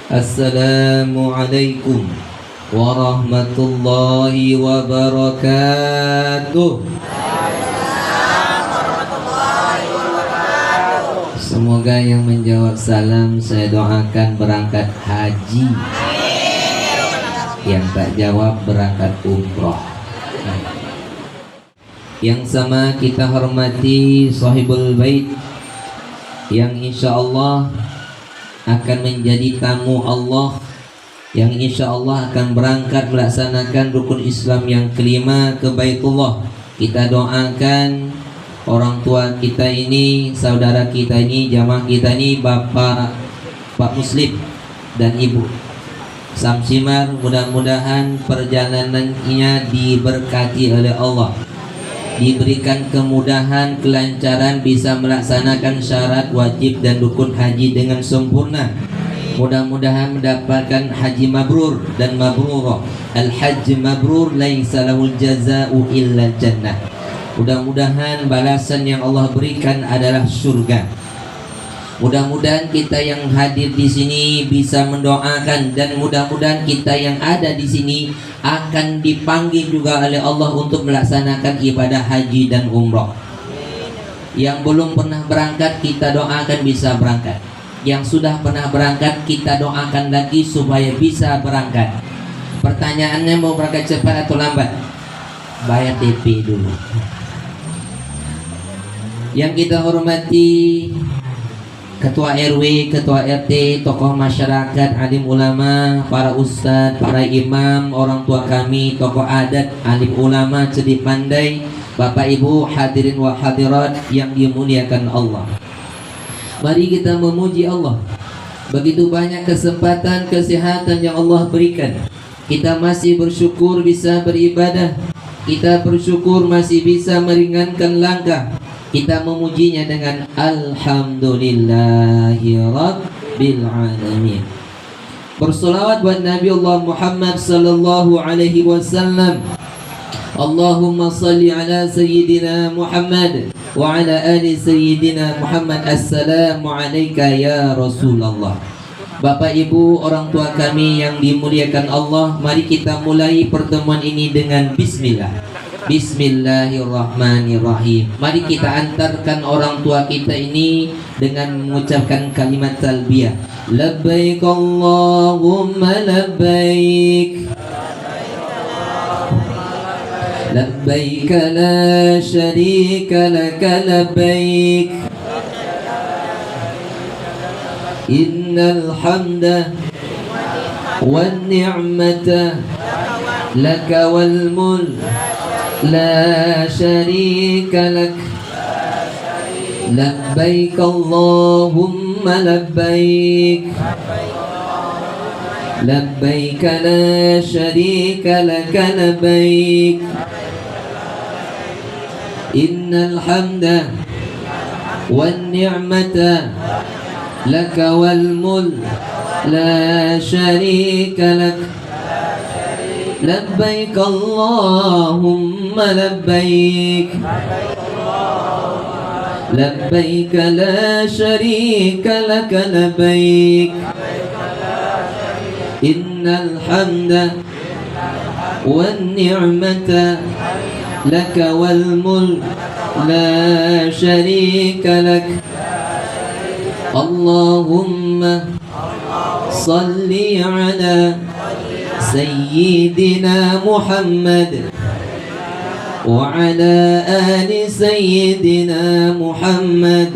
Assalamualaikum warahmatullahi wabarakatuh. Semoga yang menjawab salam saya doakan berangkat haji, yang tak jawab berangkat umroh. Yang sama kita hormati sahibul bait yang insya Allah akan menjadi tamu Allah, yang insya Allah akan berangkat melaksanakan rukun Islam yang kelima ke Baitullah. Kita doakan orang tua kita ini, saudara kita ini, jamaah kita ini, Pak Muslim dan Ibu Samsimar, mudah-mudahan perjalanannya diberkati oleh Allah, diberikan kemudahan, kelancaran, bisa melaksanakan syarat wajib dan rukun haji dengan sempurna. Mudah-mudahan mendapatkan haji mabrur dan mabrurah. Al-hajj mabrur laisa lahul jazaa'u illa jannah. Mudah-mudahan balasan yang Allah berikan adalah surga. Mudah-mudahan kita yang hadir di sini bisa mendoakan, dan mudah-mudahan kita yang ada di sini akan dipanggil juga oleh Allah untuk melaksanakan ibadah haji dan umrah. Yang belum pernah berangkat kita doakan bisa berangkat. Yang sudah pernah berangkat kita doakan lagi supaya bisa berangkat. Pertanyaannya, mau berangkat cepat atau lambat? Bayar DP dulu. Yang kita hormati Ketua RW, Ketua RT, tokoh masyarakat, alim ulama, para ustadz, para imam, orang tua kami, tokoh adat, alim ulama, cerdik pandai, Bapak Ibu hadirin wa hadirat yang dimuliakan Allah. Mari kita memuji Allah. Begitu banyak kesempatan, kesehatan yang Allah berikan. Kita masih bersyukur bisa beribadah. Kita bersyukur masih bisa meringankan langkah. Kita memujinya dengan Alhamdulillahi Rabbil Alamin. Bersolawat buat Nabi Allah Muhammad sallallahu alaihi wasallam. Allahumma salli ala Sayyidina Muhammad wa ala ali Sayyidina Muhammad. Assalamu alayka ya Rasulullah. Bapak Ibu orang tua kami yang dimuliakan Allah, mari kita mulai pertemuan ini dengan bismillah. Bismillahirrahmanirrahim. Mari kita antarkan orang tua kita ini dengan mengucapkan kalimat talbiyah. Labbaik Allahumma labbaik, labbaik la syarika laka labbaik, innal hamda wan ni'mata laka wal mulk la syarika lak, labbaik Allahumma labbaik, labbaik la syarika laka labbaik, innal hamda wan ni'mata laka wal mulk la syarika lak, labbaik Allahumma labbaik, labbaik la syarika laka labbaik, innal hamda wan ni'mata laka wal mulk la syarika lak. Allahumma salli ala Sayyidina Muhammad wa ala ali Sayyidina Muhammad.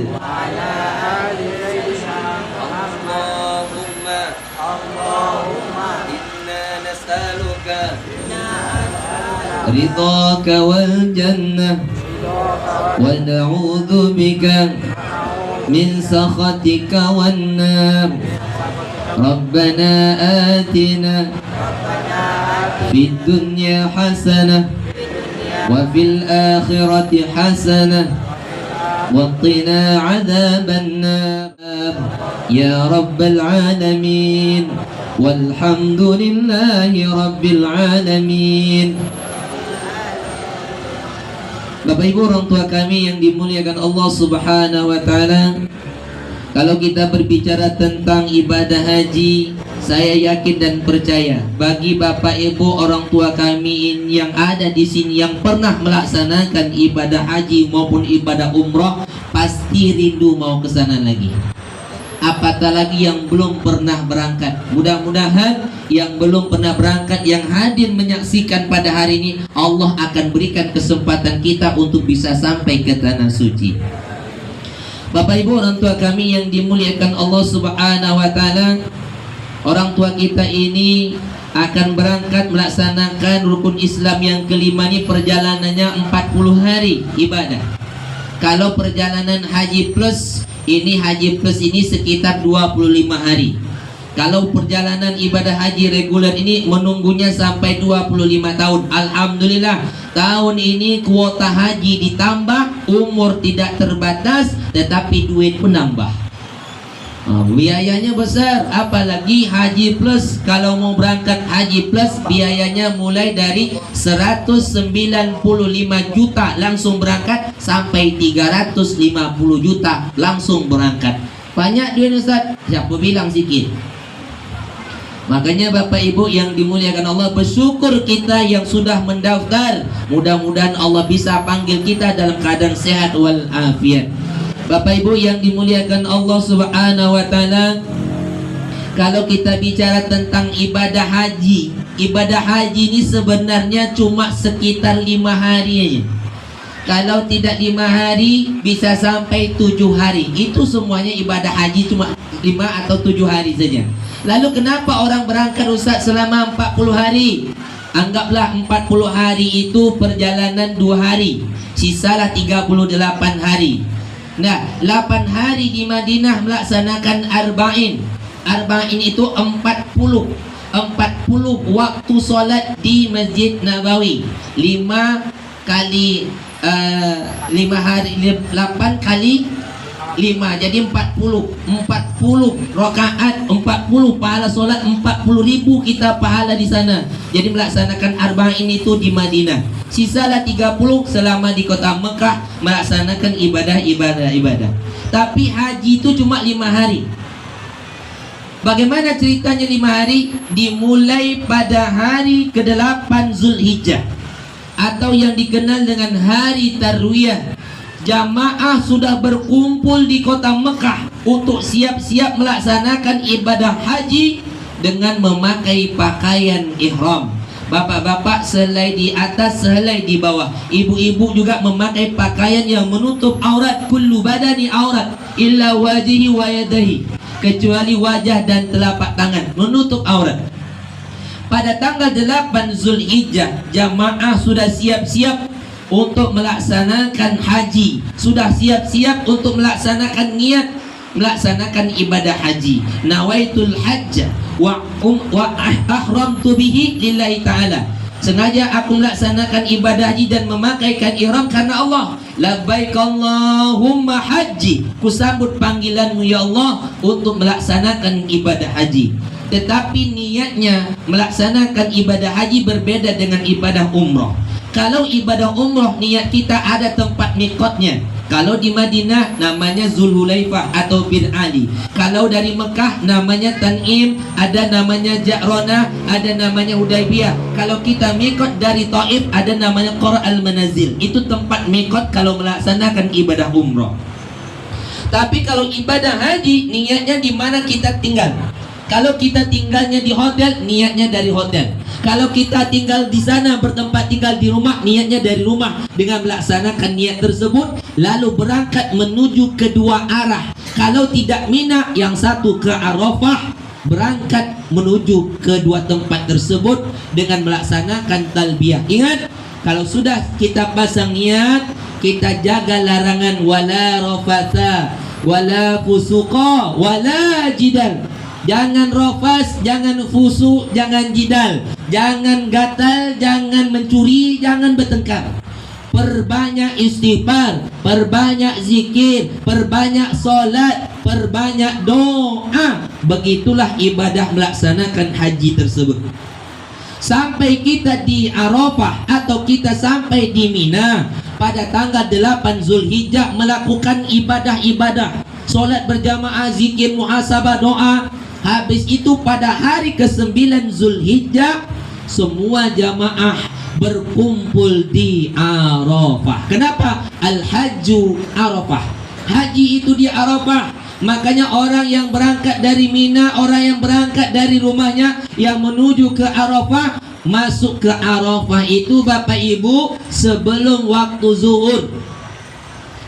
Allahumma inna nas'aluka ridhaka wal jannah wa na'udzu bika min sakhatika wan nar. Rabbana atina fid dunya hasanah wa fil akhirati hasanah wa qina adzaban nar ya rabbal alamin walhamdulillahi rabbil alamin. Bapak Ibu orang tua kami yang dimuliakan Allah Subhanahu wa taala, kalau kita berbicara tentang ibadah haji, Saya yakin dan percaya bagi Bapak Ibu orang tua kami yang ada di sini yang pernah melaksanakan ibadah haji maupun ibadah umroh, pasti rindu mau ke sana lagi. Apatah lagi yang belum pernah berangkat. Mudah-mudahan yang belum pernah berangkat, yang hadir menyaksikan pada hari ini, Allah akan berikan kesempatan kita untuk bisa sampai ke tanah suci. Bapak Ibu orang tua kami yang dimuliakan Allah Subhanahu wa taala, orang tua kita ini akan berangkat melaksanakan rukun Islam yang kelima ini, perjalanannya 40 hari ibadah. Kalau perjalanan haji plus, ini haji plus ini sekitar 25 hari. Kalau perjalanan ibadah haji reguler ini menunggunya sampai 25 tahun. Alhamdulillah, tahun ini kuota haji ditambah, umur tidak terbatas, tetapi duit menambah. Biayanya besar, apalagi haji plus. Kalau mau berangkat haji plus, biayanya mulai dari 195 juta langsung berangkat sampai 350 juta langsung berangkat. Banyak duit Ustaz, siapa bilang sikit? Makanya Bapak Ibu yang dimuliakan Allah, bersyukur kita yang sudah mendaftar. Mudah-mudahan Allah bisa panggil kita dalam keadaan sehat wal afiat. Bapak Ibu yang dimuliakan Allah Subhanahu wa taala, kalau kita bicara tentang ibadah haji ini sebenarnya cuma sekitar 5 hari aja. Kalau tidak 5 hari bisa sampai 7 hari. Itu semuanya ibadah haji cuma 5 atau 7 hari saja. Lalu kenapa orang berangkat Ustaz selama 40 hari? Anggaplah 40 hari itu perjalanan 2 hari, sisalah 38 hari. Nah, 8 hari di Madinah melaksanakan arba'in. Arba'in itu 40 waktu solat di Masjid Nabawi. 5 kali 5 hari 8 kali 5, jadi 40 rakaat, 40 pahala solat, 40.000 kita pahala di sana. Jadi melaksanakan arba'in itu di Madinah. Sisalah 30 selama di kota Mekah melaksanakan ibadah. Tapi haji itu cuma 5 hari. Bagaimana ceritanya 5 hari? Dimulai pada hari ke-8 Zulhijjah, atau yang dikenal dengan hari Tarwiyah. Jamaah sudah berkumpul di kota Mekah untuk siap-siap melaksanakan ibadah haji dengan memakai pakaian ihram. Bapak-bapak selai di atas, selai di bawah. Ibu-ibu juga memakai pakaian yang menutup aurat. Kullu badani aurat illa wajhi wa yadahi, kecuali wajah dan telapak tangan, menutup aurat. Pada tanggal 8 Zulhijjah, jamaah sudah siap-siap untuk melaksanakan haji, sudah siap-siap untuk melaksanakan niat melaksanakan ibadah haji. Nawaitul hajj wa ahramtu bihi lillahi ta'ala. Sengaja aku melaksanakan ibadah haji dan memakaikan ihram karena Allah. Labbaik Allahumma haji, kusambut panggilanmu ya Allah untuk melaksanakan ibadah haji. Tetapi niatnya melaksanakan ibadah haji berbeda dengan ibadah umroh. Kalau ibadah umroh niat kita ada tempat mikotnya. Kalau di Madinah namanya Zulhulaifah atau bin Ali. Kalau dari Mekah namanya Tan'im, ada namanya Ja'ronah, ada namanya Hudaybiyah. Kalau kita mikot dari Taif ada namanya Qura al-Manazil. Itu tempat mikot kalau melaksanakan ibadah umroh. Tapi kalau ibadah haji niatnya di mana kita tinggal. Kalau kita tinggalnya di hotel, niatnya dari hotel. Kalau kita tinggal di sana, bertempat tinggal di rumah, niatnya dari rumah. Dengan melaksanakan niat tersebut, lalu berangkat menuju kedua arah. Kalau tidak Mina, yang satu ke Arafah, berangkat menuju kedua tempat tersebut dengan melaksanakan talbiyah. Ingat, kalau sudah kita pasang niat, kita jaga larangan wala rafatha, wala fusuqa, wala jidal. Jangan rofas, jangan fusu, jangan jidal, jangan gatal, jangan mencuri, jangan bertengkar. Perbanyak istighfar, perbanyak zikir, perbanyak solat, perbanyak doa. Begitulah ibadah melaksanakan haji tersebut. Sampai kita di Arafah atau kita sampai di Mina pada tanggal 8 Zulhijjah melakukan ibadah-ibadah, solat berjamaah, zikir, muhasabah, doa. Habis itu pada hari ke-9 Zulhijjah semua jamaah berkumpul di Arafah. Kenapa? Al-Hajju Arafah. Haji itu di Arafah. Makanya orang yang berangkat dari Mina, orang yang berangkat dari rumahnya yang menuju ke Arafah, masuk ke Arafah itu Bapak Ibu sebelum waktu zuhur.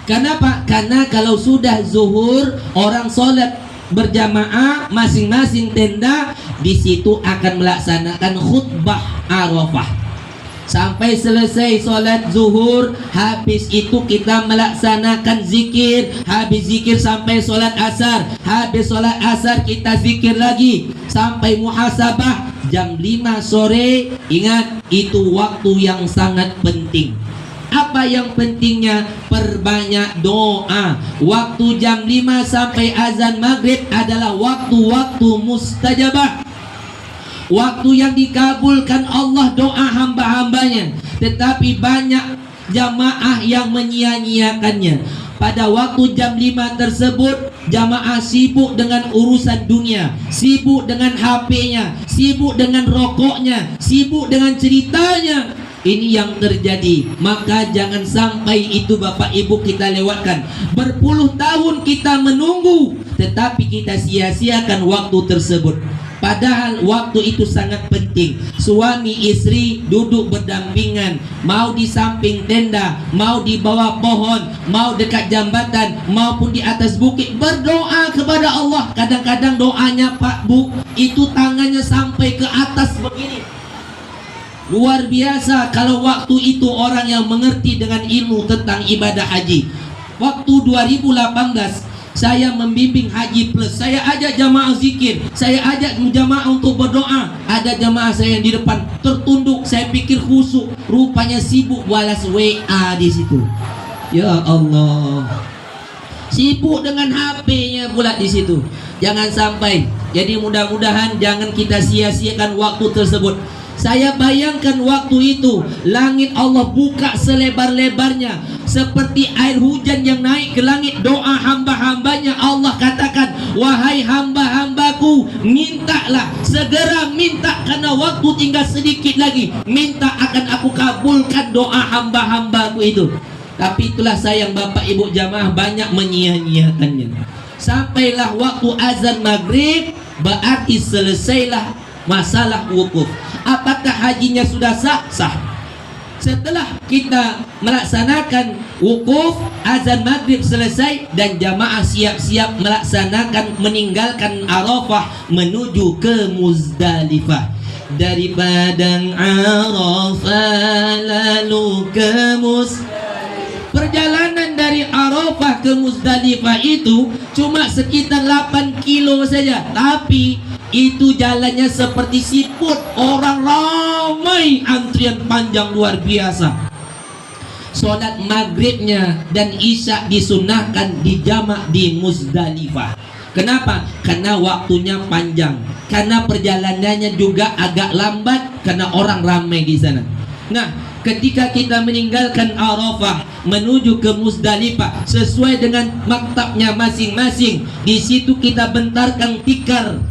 Kenapa? Karena kalau sudah zuhur, orang sholat berjamaah masing-masing tenda, di situ akan melaksanakan khutbah Arafah sampai selesai sholat zuhur. Habis itu kita melaksanakan zikir, habis zikir sampai sholat asar, habis sholat asar kita zikir lagi sampai muhasabah jam 5 sore. Ingat, itu waktu yang sangat penting. Apa yang pentingnya? Perbanyak doa. Waktu jam 5 sampai azan maghrib adalah waktu-waktu mustajabah, waktu yang dikabulkan Allah doa hamba-hambanya. Tetapi banyak jamaah yang menyia-nyiakannya. Pada waktu jam 5 tersebut, jamaah sibuk dengan urusan dunia, sibuk dengan HP-nya, sibuk dengan rokoknya, sibuk dengan ceritanya. Ini yang terjadi. Maka jangan sampai itu Bapak Ibu kita lewatkan. Berpuluh tahun kita menunggu, tetapi kita sia-siakan waktu tersebut. Padahal waktu itu sangat penting. Suami istri duduk berdampingan, mau di samping tenda, mau di bawah pohon, mau dekat jambatan, maupun di atas bukit, berdoa kepada Allah. Kadang-kadang doanya Pak Bu, itu tangannya sampai ke atas begini. Luar biasa kalau waktu itu orang yang mengerti dengan ilmu tentang ibadah haji. Waktu 2018 saya membimbing Haji Plus, saya ajak jamaah zikir, saya ajak jamaah untuk berdoa. Ada jamaah saya yang di depan tertunduk, saya pikir khusyuk, rupanya sibuk balas WA di situ. Ya Allah, sibuk dengan HP-nya pula di situ. Jangan sampai. Jadi mudah-mudahan jangan kita sia-siakan waktu tersebut. Saya bayangkan waktu itu langit Allah buka selebar-lebarnya seperti air hujan yang naik ke langit. Doa hamba-hambanya, Allah katakan, wahai hamba-hambaku, mintalah, segera minta, karena waktu tinggal sedikit lagi. Minta, akan aku kabulkan doa hamba-hambaku itu. Tapi itulah sayang Bapak Ibu jamaah, banyak menyia-nyiakannya. Sampailah waktu azan maghrib, berarti selesailah masalah wukuf. Apakah hajinya sudah sah? Sah. Setelah kita melaksanakan wukuf, azan maghrib selesai dan jamaah siap-siap melaksanakan meninggalkan Arafah menuju ke Muzdalifah. Dari Padang Arafah lalu ke Muzdalifah. Perjalanan dari Arafah ke Muzdalifah itu cuma sekitar 8 kilo saja, tapi itu jalannya seperti siput, orang ramai, antrian panjang luar biasa. Sholat maghribnya dan isya disunahkan dijamak di Muzdalifah. Kenapa? Karena waktunya panjang, karena perjalanannya juga agak lambat, karena orang ramai di sana. Nah, ketika kita meninggalkan Arafah menuju ke Muzdalifah sesuai dengan maktabnya masing-masing, di situ kita bentarkan tikar.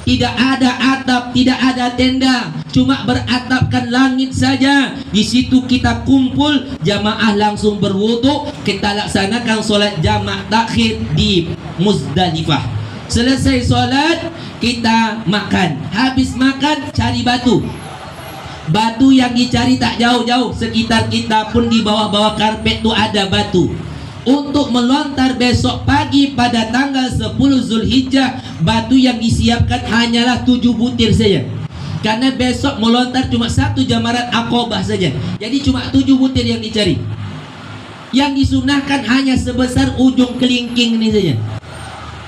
Tidak ada atap, tidak ada tenda, cuma beratapkan langit saja. Di situ kita kumpul, jamaah langsung berwudu, kita laksanakan solat jamak takhir di Muzdalifah. Selesai solat, kita makan. Habis makan, cari batu. Batu yang dicari tak jauh-jauh, sekitar kita pun di bawah-bawah karpet itu ada batu. Untuk melontar besok pagi pada tanggal 10 Zulhijjah, batu yang disiapkan hanyalah 7 butir saja. Karena besok melontar cuma 1 jamarat Aqabah saja. Jadi cuma 7 butir yang dicari. Yang disunahkan hanya sebesar ujung kelingking ini saja.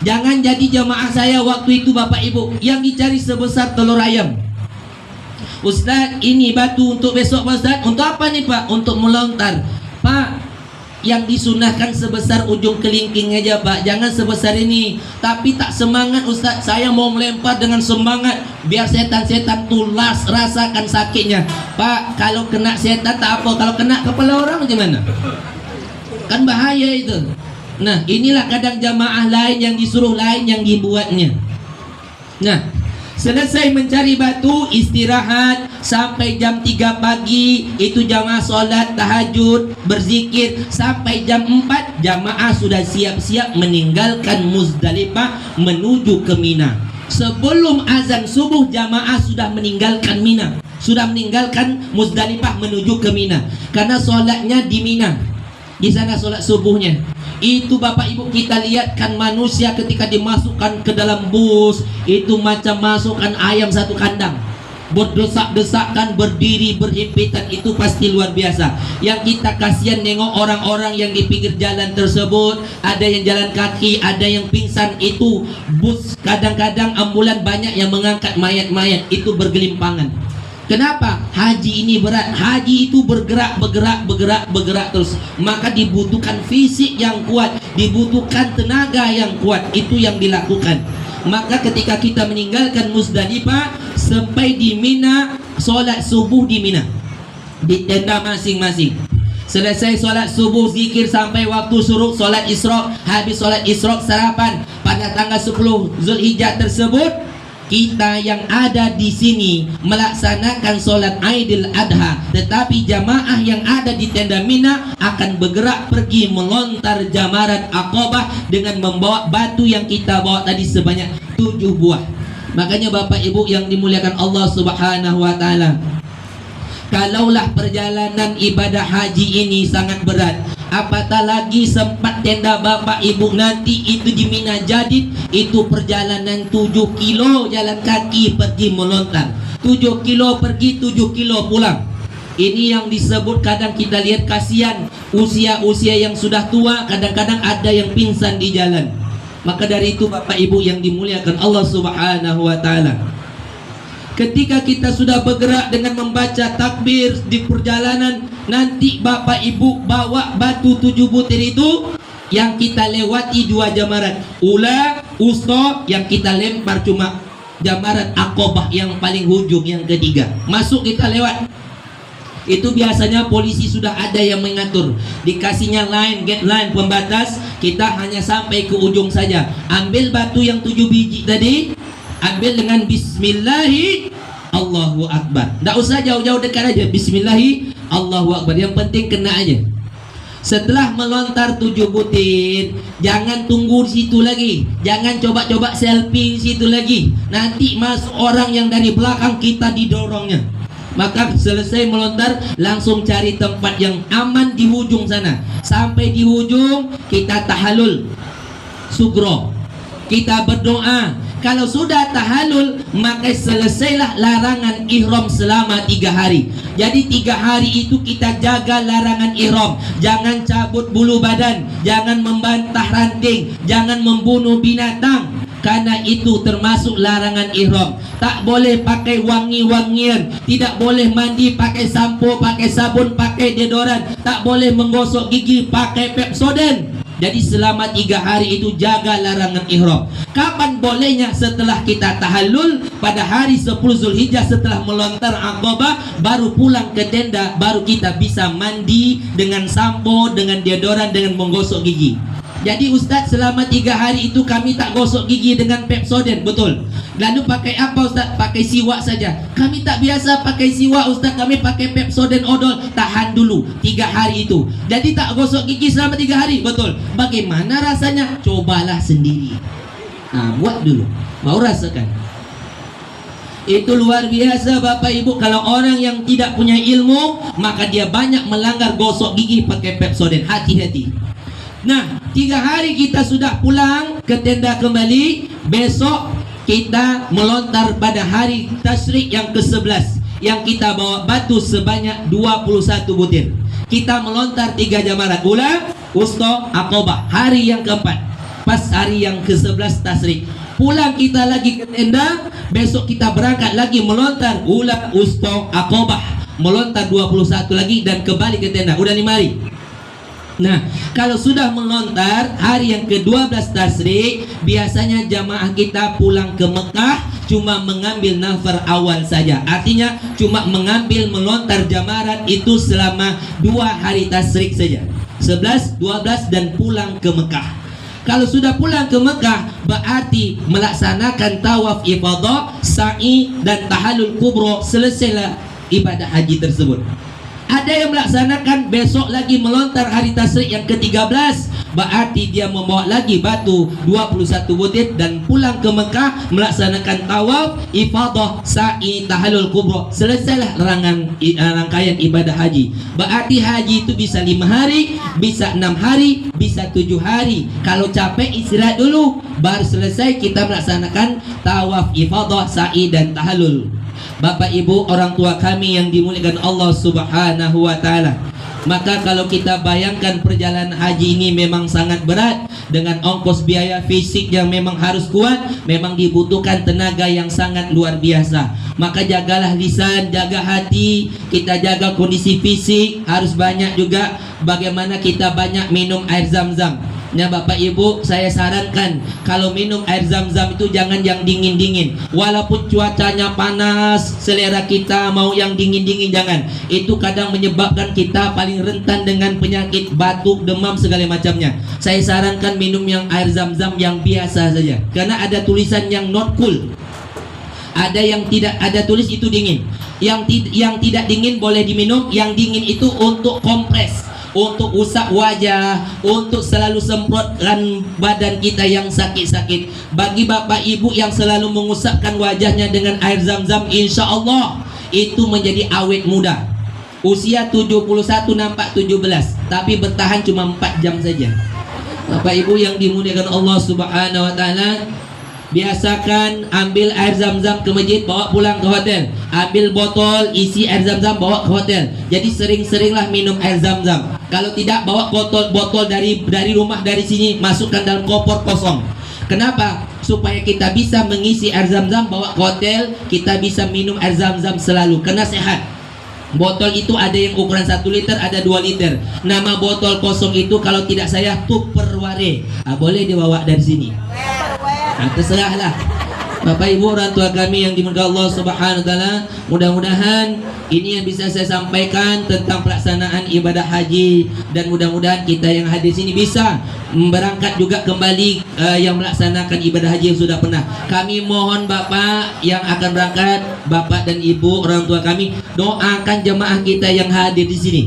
Jangan jadi jamaah saya waktu itu Bapak Ibu, yang dicari sebesar telur ayam. Ustaz, ini batu untuk besok Pak Ustaz. Untuk apa nih Pak? Untuk melontar. Pak, yang disunahkan sebesar ujung kelingking aja Pak, jangan sebesar ini. Tapi tak semangat Ustaz, saya mau melempar dengan semangat biar setan-setan tulas rasakan sakitnya. Pak, kalau kena setan tak apa, kalau kena kepala orang gimana? Kan bahaya itu. Nah, inilah kadang jamaah lain yang disuruh lain yang dibuatnya. Nah, selesai mencari batu, istirahat sampai jam 3 pagi, itu jamaah sholat tahajud, berzikir sampai jam 4, jamaah sudah siap-siap meninggalkan Muzdalifah menuju ke Mina. Sebelum azan subuh, jamaah sudah meninggalkan Mina, sudah meninggalkan Muzdalifah menuju ke Mina, karena sholatnya di Mina. Di sana sholat subuhnya. Itu Bapak Ibu kita lihat kan, manusia ketika dimasukkan ke dalam bus itu macam masukkan ayam satu kandang, berdesak-desakan, berdiri berhimpitan, itu pasti luar biasa. Yang kita kasihan nengok orang-orang yang di pinggir jalan tersebut, ada yang jalan kaki, ada yang pingsan. Itu bus, kadang-kadang ambulan banyak yang mengangkat mayat-mayat, itu bergelimpangan. Kenapa? Haji ini berat. Haji itu bergerak terus. Maka dibutuhkan fisik yang kuat, dibutuhkan tenaga yang kuat. Itu yang dilakukan. Maka ketika kita meninggalkan Muzdalifah sampai di Mina, sholat subuh di Mina, di tenda masing-masing. Selesai sholat subuh, zikir sampai waktu syuruk, sholat isyraq. Habis sholat isyraq, sarapan. Pada tanggal 10 Zulhijjah tersebut, kita yang ada di sini melaksanakan sholat Aidil Adha, tetapi jamaah yang ada di tenda Mina akan bergerak pergi melontar jamarat Aqabah dengan membawa batu yang kita bawa tadi sebanyak 7 buah. Makanya Bapak Ibu yang dimuliakan Allah Subhanahu wa taala, kalaulah perjalanan ibadah haji ini sangat berat, apatah lagi sempat tenda Bapak Ibu nanti itu di Mina Jadid, itu perjalanan 7 kilo jalan kaki pergi melontar, 7 kilo pergi, 7 kilo pulang. Ini yang disebut, kadang kita lihat kasihan usia-usia yang sudah tua, kadang-kadang ada yang pingsan di jalan. Maka dari itu Bapak Ibu yang dimuliakan Allah Subhanahu wa taala, ketika kita sudah bergerak dengan membaca takbir di perjalanan, nanti Bapak Ibu bawa batu 7 butir itu yang kita lewati 2 jamarat, ula, usta, yang kita lempar cuma jamarat Aqabah yang paling hujung, yang ketiga. Masuk kita lewat. Itu biasanya polisi sudah ada yang mengatur, dikasihnya line, gate line, pembatas. Kita hanya sampai ke ujung saja. Ambil batu yang 7 biji tadi, ambil dengan Bismillahi Allahu Akbar. Tidak usah jauh-jauh, dekat aja, Bismillahi Allahu Akbar. Yang penting kena aja. Setelah melontar 7 butir, jangan tunggu di situ lagi, jangan coba-coba selfie di situ lagi. Nanti masuk orang yang dari belakang, kita didorongnya. Maka selesai melontar, langsung cari tempat yang aman di ujung sana. Sampai di ujung, kita tahalul sugro, kita berdoa. Kalau sudah tahalul, maka selesailah larangan ihram selama 3 hari. Jadi 3 hari itu kita jaga larangan ihram. Jangan cabut bulu badan, jangan membantah ranting, jangan membunuh binatang, karena itu termasuk larangan ihram. Tak boleh pakai wangi-wangian, tidak boleh mandi pakai sampo, pakai sabun, pakai deodoran, tak boleh menggosok gigi pakai Pepsodent. Jadi selama 3 hari itu jaga larangan ihram. Kapan bolehnya? Setelah kita tahallul pada hari 10 Zulhijjah, setelah melontar Aqabah, baru pulang ke tenda, baru kita bisa mandi dengan sampo, dengan deodoran, dengan menggosok gigi. Jadi Ustadz, selama 3 hari itu kami tak gosok gigi dengan Pepsodent, betul. Lalu pakai apa Ustadz? Pakai siwak saja. Kami tak biasa pakai siwak Ustadz, kami pakai Pepsodent odol. Tahan dulu 3 hari itu. Jadi tak gosok gigi selama 3 hari, betul. Bagaimana rasanya? Cobalah sendiri. Nah, buat dulu, mau rasakan. Itu luar biasa Bapak Ibu. Kalau orang yang tidak punya ilmu, maka dia banyak melanggar gosok gigi pakai Pepsodent. Hati-hati. Nah, 3 hari kita sudah pulang ke tenda kembali. Besok kita melontar pada hari tasyrik yang ke-11, yang kita bawa batu sebanyak 21 butir. Kita melontar 3 jamarat, ula, usta, Aqabah. Hari yang keempat, pas hari yang ke-11 tasyrik. Pulang kita lagi ke tenda. Besok kita berangkat lagi melontar ula, usta, Aqabah. Melontar 21 lagi dan kembali ke tenda. Udah 5 hari. Nah, kalau sudah melontar hari yang ke-12 tasyrik, biasanya jamaah kita pulang ke Mekah cuma mengambil nafar awal saja. Artinya cuma mengambil melontar jamarat itu selama 2 hari tasyrik saja, 11, 12, dan pulang ke Mekah. Kalau sudah pulang ke Mekah, berarti melaksanakan tawaf ifadah, sa'i dan tahallul kubra, selesailah ibadah haji tersebut. Ada yang melaksanakan besok lagi melontar hari tasyrik yang ke-13, berarti dia membawa lagi batu 21 butir dan pulang ke Mekah melaksanakan tawaf, ifadah, sa'i, tahallul kubra. Selesailah rangkaian ibadah haji. Berarti haji itu bisa 5 hari, bisa 6 hari, bisa 7 hari. Kalau capek istirahat dulu, baru selesai kita melaksanakan tawaf, ifadah, sa'i dan tahallul. Bapak Ibu orang tua kami yang dimuliakan Allah Subhanahu wa taala, maka kalau kita bayangkan perjalanan haji ini memang sangat berat, dengan ongkos biaya fisik yang memang harus kuat, memang dibutuhkan tenaga yang sangat luar biasa. Maka jagalah lisan, jaga hati, kita jaga kondisi fisik, harus banyak juga bagaimana kita banyak minum air zam-zam. Ya Bapak Ibu, saya sarankan kalau minum air zam-zam itu jangan yang dingin-dingin. Walaupun cuacanya panas, selera kita mau yang dingin-dingin jangan. Itu kadang menyebabkan kita paling rentan dengan penyakit batuk, demam segala macamnya. Saya sarankan minum yang air zam-zam yang biasa saja. Karena ada tulisan yang not cool. Ada yang tidak ada tulis itu dingin. Yang tidak dingin boleh diminum, yang dingin itu untuk kompres, untuk usap wajah, untuk selalu semprotkan badan kita yang sakit-sakit. Bagi bapak ibu yang selalu mengusapkan wajahnya dengan air zam-zam, insya Allah itu menjadi awet muda. Usia 71 nampak 17, tapi bertahan cuma 4 jam saja. Bapak ibu yang dimuliakan Allah Subhanahu wa taala, biasakan ambil air zam-zam ke masjid, bawa pulang ke hotel. Ambil botol isi air zam-zam, bawa ke hotel. Jadi sering-seringlah minum air zam-zam. Kalau tidak, bawa botol dari rumah, dari sini, masukkan dalam koper kosong. Kenapa? Supaya kita bisa mengisi air zam-zam, bawa ke hotel, kita bisa minum air zam-zam selalu, karena sehat. Botol itu ada yang ukuran 1 liter, ada 2 liter. Nama botol kosong itu kalau tidak saya Tupperware. Boleh dibawa dari sini. Terserahlah Bapak Ibu orang tua kami yang dimuliakan Allah Subhanahu wa taala. Mudah-mudahan ini yang bisa saya sampaikan tentang pelaksanaan ibadah haji, dan mudah-mudahan kita yang hadir sini bisa berangkat juga kembali yang melaksanakan ibadah haji yang sudah pernah. Kami mohon Bapak yang akan berangkat, Bapak dan Ibu orang tua kami, doakan jemaah kita yang hadir di sini.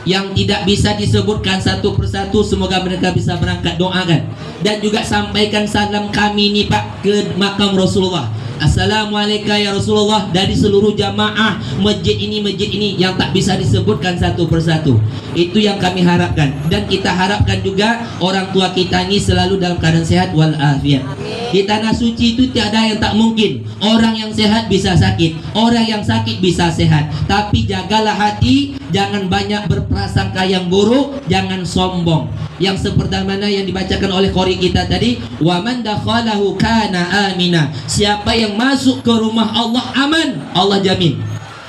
Yang tidak bisa disebutkan satu persatu, semoga mereka bisa berangkat, doakan. Dan juga sampaikan salam kami nih Pak ke makam Rasulullah. Assalamualaikum ya Rasulullah, dari seluruh jamaah masjid ini yang tak bisa disebutkan satu persatu. Itu yang kami harapkan. Dan kita harapkan juga orang tua kita ini selalu dalam keadaan sehat walafiat. Di tanah suci itu tiada yang tak mungkin. Orang yang sehat bisa sakit, orang yang sakit bisa sehat. Tapi jagalah hati, jangan banyak berprasangka yang buruk, jangan sombong. Yang seperti mana yang dibacakan oleh qori kita tadi, wa man dakhalahu kana amina. Siapa yang masuk ke rumah Allah aman, Allah jamin.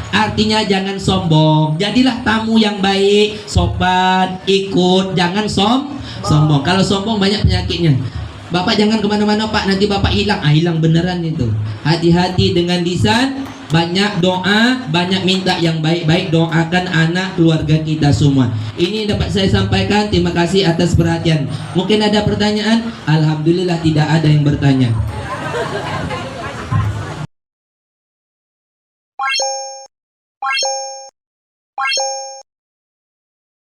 Artinya jangan sombong. Jadilah tamu yang baik, sopan, ikut, jangan sombong. Kalau sombong banyak penyakitnya. Bapak jangan kemana-mana Pak, nanti Bapak hilang. Hilang beneran itu. Hati-hati dengan lisan. Banyak doa, banyak minta yang baik-baik. Doakan anak, keluarga kita semua. Ini dapat saya sampaikan. Terima kasih atas perhatian. Mungkin ada pertanyaan? Alhamdulillah tidak ada yang bertanya.